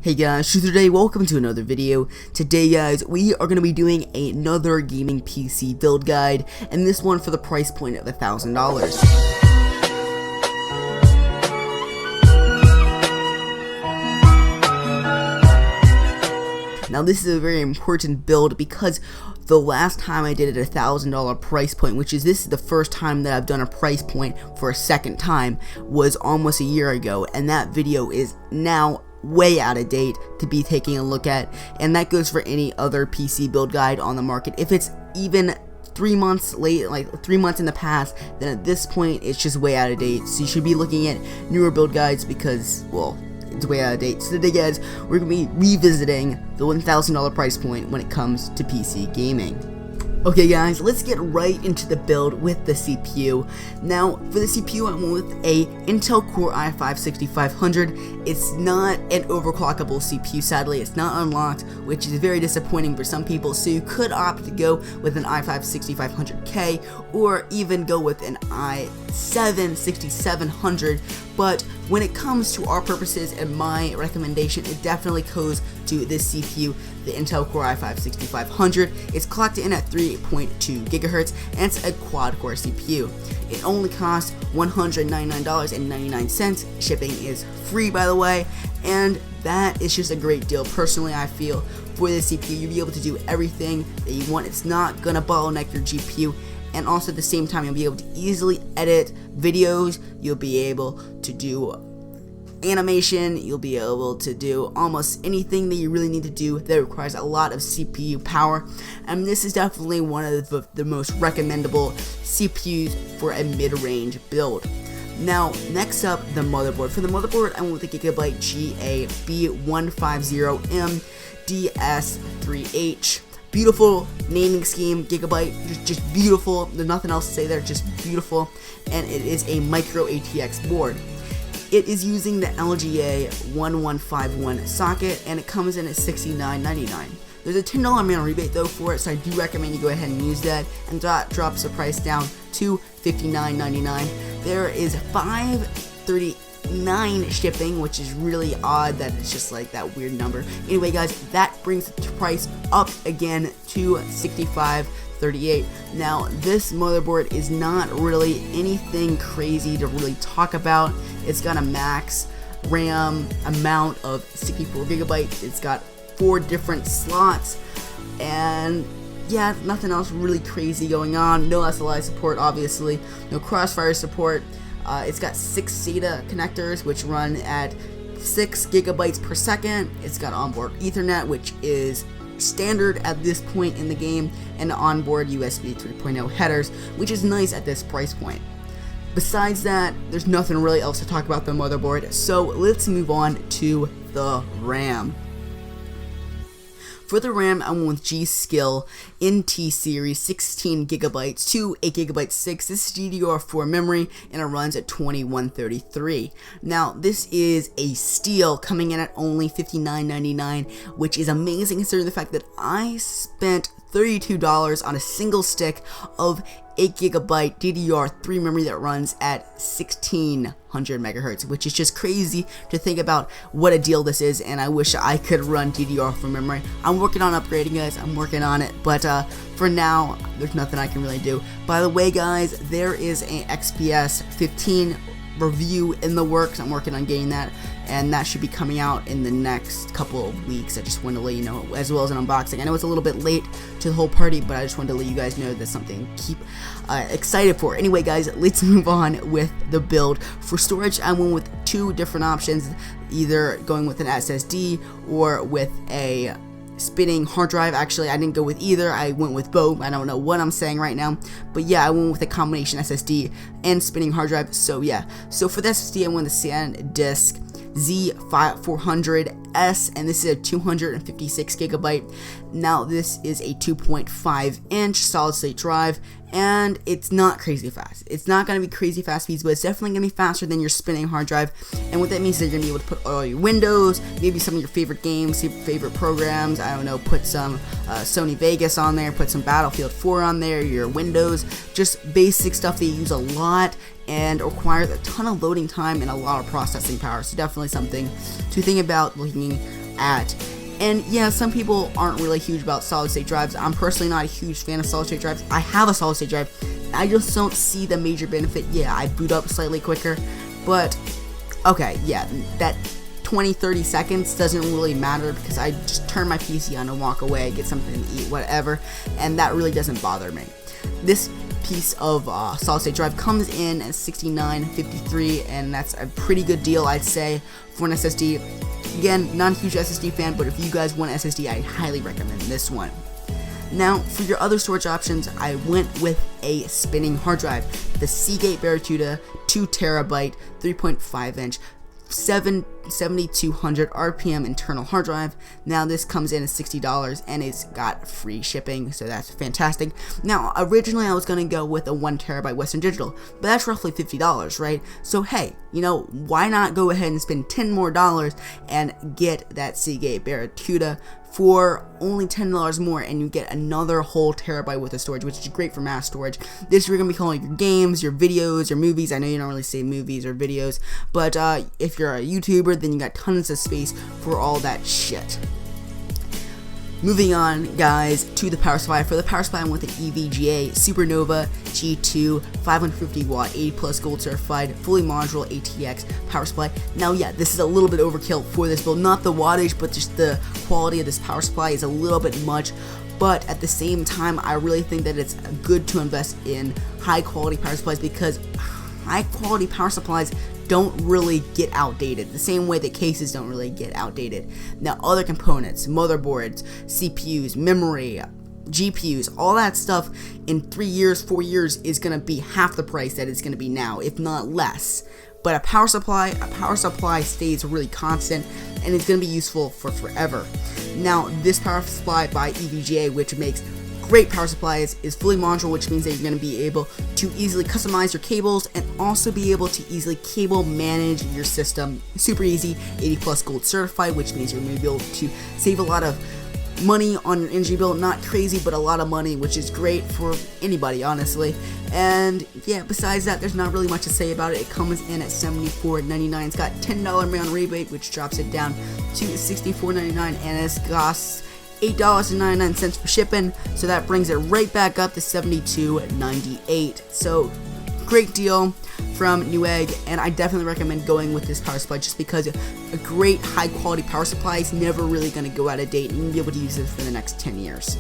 Hey guys, today welcome to another video. Today guys, we are going to be doing another gaming PC build guide, and this one for the price point of $1,000. Now this is a very important build because the last time I did it at $1,000 price point, this is the first time that I've done a price point for a second time, was almost a year ago, and that video is now way out of date to be taking a look at, and that goes for any other PC build guide on the market. If it's even 3 months late, like 3 months in the past, then at this point it's just way out of date. So you should be looking at newer build guides because, well, it's way out of date. So today guys, we're going to be revisiting the $1,000 price point when it comes to PC gaming. Okay guys, let's get right into the build with the CPU. Now, for the CPU, I went with a Intel Core i5-6500. It's not an overclockable CPU, sadly. It's not unlocked, which is very disappointing for some people. So you could opt to go with an i5-6500K or even go with an i7-6700. But when it comes to our purposes and my recommendation, it definitely goes to this CPU, the Intel Core i5-6500. It's clocked in at 3.2 gigahertz, and it's a quad-core CPU. It only costs $199.99. Shipping is free, by the way, and that is just a great deal. Personally, I feel for this CPU, you'll be able to do everything that you want. It's not gonna bottleneck your GPU. And also at the same time, you'll be able to easily edit videos, you'll be able to do animation, you'll be able to do almost anything that you really need to do that requires a lot of CPU power. And this is definitely one of the most recommendable CPUs for a mid-range build. Now, next up, the motherboard. For the motherboard, I went with the Gigabyte GA B150M DS3H. Beautiful naming scheme, Gigabyte, just beautiful. There's nothing else to say there, just beautiful. And it is a micro ATX board. It is using the LGA 1151 socket, and it comes in at $69.99. There's a $10 mail rebate though for it, so I do recommend you go ahead and use that, and that drops the price down to $59.99. There is $5.39 shipping, which is really odd that it's just like that weird number. Anyway guys, that brings the price up again to $65.38. Now this motherboard is not really anything crazy to really talk about. It's got a max RAM amount of 64 gigabytes. It's got 4 different slots, and yeah, nothing else really crazy going on. No SLI support, obviously. No Crossfire support. It's got 6 SATA connectors, which run at 6 gigabytes per second. It's got onboard Ethernet, which is standard at this point in the game, and onboard USB 3.0 headers, which is nice at this price point. Besides that, there's nothing really else to talk about the motherboard, so let's move on to the RAM. For the RAM, I went with G-Skill NT series 16 gigabytes to 8 gigabyte 6. This is DDR4 memory, and it runs at 2133. Now, this is a steal, coming in at only $59.99, which is amazing considering the fact that I spent $32 on a single stick of 8 gigabyte DDR3 memory that runs at 1600 megahertz, which is just crazy to think about what a deal this is, and I wish I could run DDR4 memory. I'm working on upgrading, guys. I'm working on it, but for now, there's nothing I can really do. By the way, guys, there is an XPS 15 review in the works. I'm working on getting that, and that should be coming out in the next couple of weeks. I just wanted to let you know, as well as an unboxing. I know it's a little bit late to the whole party, but I just wanted to let you guys know that's something to keep excited for. Anyway guys, let's move on with the build. For storage, I went with 2 different options, either going with an SSD or with a spinning hard drive. Actually, I didn't go with either. I went with both. I don't know what I'm saying right now, but yeah, I went with a combination SSD and spinning hard drive. So yeah, so for the SSD, I went with the SanDisk Z400S, and this is a 256 gigabyte. Now this is a 2.5 inch solid state drive, and it's not crazy fast. It's not going to be crazy fast speeds, but it's definitely going to be faster than your spinning hard drive. And what that means is you're going to be able to put all your Windows, maybe some of your favorite games, your favorite programs, I don't know, put some Sony Vegas on there, put some Battlefield 4 on there, your Windows, just basic stuff that you use a lot and requires a ton of loading time and a lot of processing power. So definitely something to think about looking at. And yeah, some people aren't really huge about solid state drives. I'm personally not a huge fan of solid state drives. I have a solid state drive. I just don't see the major benefit. Yeah, I boot up slightly quicker, but okay, yeah, that 20-30 seconds doesn't really matter because I just turn my PC on and walk away, get something to eat, whatever, and that really doesn't bother me. This piece of solid state drive comes in at $69.53, and that's a pretty good deal, I'd say, for an SSD. Again, not a huge SSD fan, but if you guys want SSD, I highly recommend this one. Now, for your other storage options, I went with a spinning hard drive, the Seagate Barracuda 2TB 3.5-inch 7200 RPM internal hard drive. Now this comes in at $60 and it's got free shipping, so that's fantastic. Now originally I was gonna go with a 1TB Western Digital, but that's roughly $50, right? So hey, you know, why not go ahead and spend $10 more and get that Seagate Barracuda for only $10 more, and you get another whole terabyte worth of storage, which is great for mass storage. This you're gonna be calling your games, your videos, your movies. I know you don't really say movies or videos, but if you're a YouTuber, then you got tons of space for all that shit. Moving on, guys, to the power supply. For the power supply, I went with an EVGA Supernova G2 550 watt 80 plus gold certified fully modular ATX power supply. Now yeah, this is a little bit overkill for this build, not the wattage, but just the quality of this power supply is a little bit much. But at the same time, I really think that it's good to invest in high quality power supplies, because high quality power supplies don't really get outdated the same way that cases don't really get outdated. Now other components, motherboards, CPUs, memory, GPUs, all that stuff in 3 years, 4 years is gonna be half the price that it's gonna be now, if not less. But a power supply stays really constant and it's gonna be useful for forever. Now this power supply by EVGA, which makes great power supplies, is fully modular, which means that you're going to be able to easily customize your cables and also be able to easily cable manage your system. Super easy, 80 plus gold certified, which means you're going to be able to save a lot of money on your energy bill. Not crazy, but a lot of money, which is great for anybody, honestly. And yeah, besides that, there's not really much to say about it. It comes in at $74.99. It's got $10 mail rebate, which drops it down to $64.99, and it costs $8.99 for shipping, so that brings it right back up to $72.98. So great deal from Newegg, and I definitely recommend going with this power supply just because a great high quality power supply is never really going to go out of date, and you'll be able to use it for the next 10 years.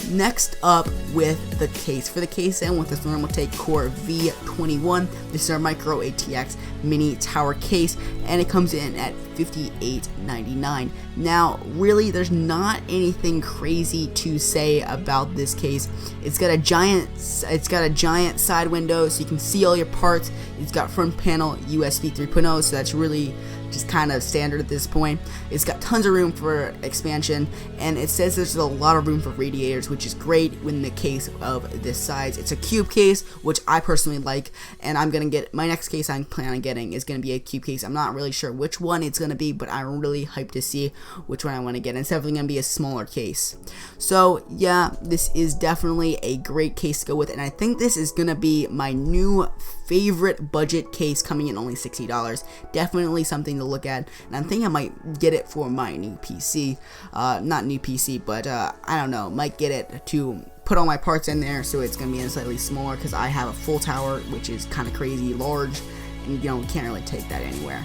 Next up with the case. For the case, I went with this Thermaltake Core V21. This is our micro ATX mini tower case, and it comes in at $58.99. Now, really, there's not anything crazy to say about this case. It's got a giant side window, so you can see all your parts. It's got front panel USB 3.0, so that's really just kind of standard at this point. It's got tons of room for expansion, and it says there's a lot of room for radiators, which is great in the case of this size. It's a cube case, which I personally like, and I'm gonna get my next case I'm planning on getting is gonna be a cube case. I'm not really sure which one it's gonna be, but I'm really hyped to see which one I want to get. And it's definitely gonna be a smaller case. So yeah, this is definitely a great case to go with, and I think this is gonna be my new favorite budget case, coming in only $60. Definitely something to look at, and I'm thinking I might get it for my new PC. Not new PC, but I don't know, might get it to put all my parts in there, so it's gonna be slightly smaller because I have a full tower, which is kind of crazy large, and you know, can't really take that anywhere.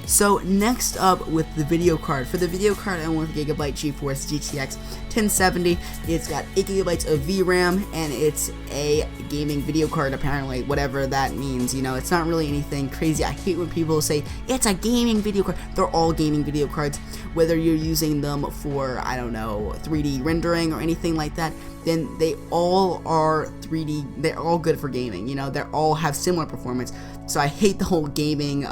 So next up with the video card. For the video card, I went with Gigabyte GeForce GTX 1070. It's got 8 gigabytes of VRAM, and it's a gaming video card, apparently, whatever that means. You know, it's not really anything crazy. I hate when people say it's a gaming video card. They're all gaming video cards, whether you're using them for, I don't know, 3D rendering or anything like that. Then they all are 3D. They're all good for gaming. You know, they all have similar performance. So I hate the whole gaming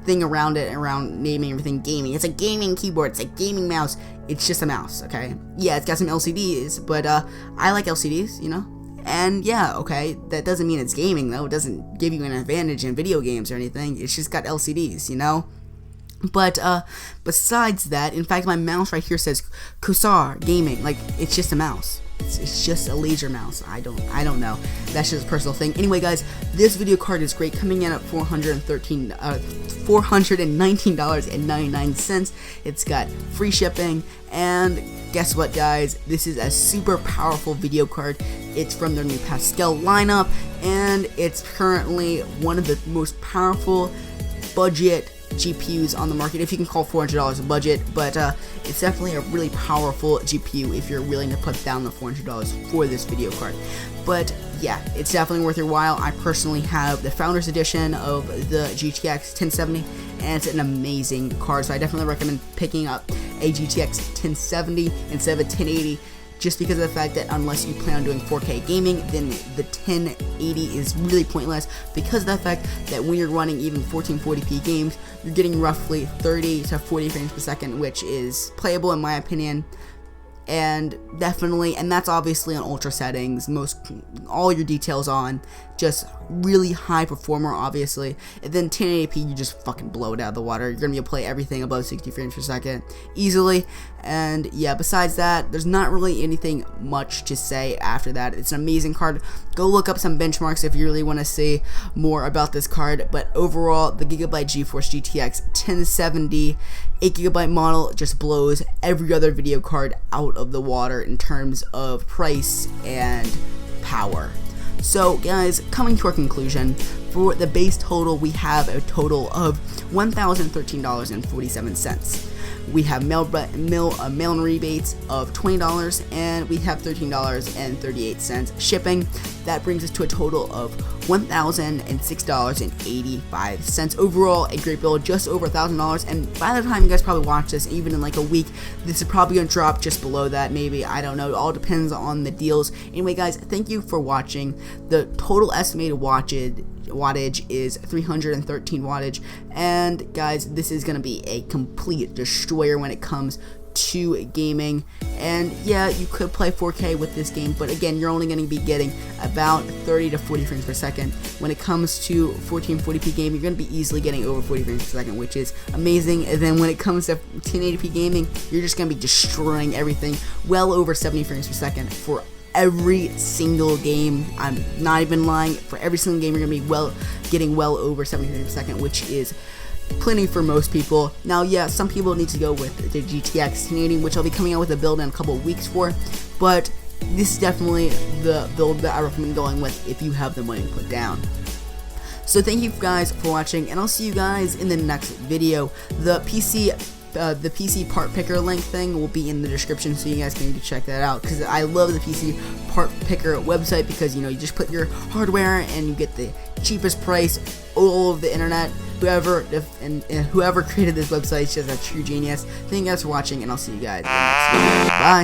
thing around it, around naming everything gaming. It's a gaming keyboard, it's a gaming mouse. It's just a mouse, okay? Yeah, it's got some LCDs, but I like LCDs, you know? And yeah, okay, that doesn't mean it's gaming though. It doesn't give you an advantage in video games or anything. It's just got LCDs, you know? But besides that, in fact, my mouse right here says Kusar Gaming. Like, it's just a mouse. It's just a laser mouse. I don't know. That's just a personal thing. Anyway, guys, this video card is great, coming in at $419.99. It's got free shipping, and guess what, guys? This is a super powerful video card. It's from their new Pascal lineup, and it's currently one of the most powerful budget GPUs on the market, if you can call $400 a budget, but it's definitely a really powerful GPU if you're willing to put down the $400 for this video card. But yeah, it's definitely worth your while. I personally have the Founders Edition of the GTX 1070, and it's an amazing card, so I definitely recommend picking up a GTX 1070 instead of a 1080, just because of the fact that unless you plan on doing 4K gaming, then the 1080 is really pointless, because of the fact that when you're running even 1440p games, you're getting roughly 30 to 40 frames per second, which is playable in my opinion. And definitely, and that's obviously on ultra settings, all your details on, just really high performer, obviously. And then 1080p, you just fucking blow it out of the water. You're gonna be able to play everything above 60 frames per second easily. And yeah, besides that, there's not really anything much to say after that. It's an amazing card. Go look up some benchmarks if you really want to see more about this card. But overall, the Gigabyte GeForce GTX 1070 8GB model just blows every other video card out of the water in terms of price and power. So guys, coming to our conclusion, for the base total, we have a total of $1,013.47. We have mail-in rebates of $20, and we have $13.38 shipping. That brings us to a total of $1,006.85. Overall, a great bill, just over $1,000. And by the time you guys probably watch this, even in like a week, this is probably gonna drop just below that, maybe. I don't know. It all depends on the deals. Anyway, guys, thank you for watching. The total estimated wattage is 313 wattage, and guys, this is gonna be a complete destroyer when it comes to gaming. And yeah, you could play 4K with this game, but again, you're only going to be getting about 30 to 40 frames per second. When it comes to 1440p game, you're going to be easily getting over 40 frames per second, which is amazing. And then when it comes to 1080p gaming, you're just going to be destroying everything well over 70 frames per second for every single game. I'm not even lying. For every single game, you're going to be getting well over 70 frames per second, which is plenty for most people. Now, yeah, some people need to go with the GTX 1080, which I'll be coming out with a build in a couple of weeks for, but this is definitely the build that I recommend going with if you have the money to put down. So thank you guys for watching, and I'll see you guys in the next video. The PC part picker link thing will be in the description, so you guys can check that out, because I love the PC part picker website, because you just put your hardware and you get the cheapest price all over the internet. Whoever created this website is just a true genius. Thank you guys for watching, and I'll see you guys in the next video. Bye.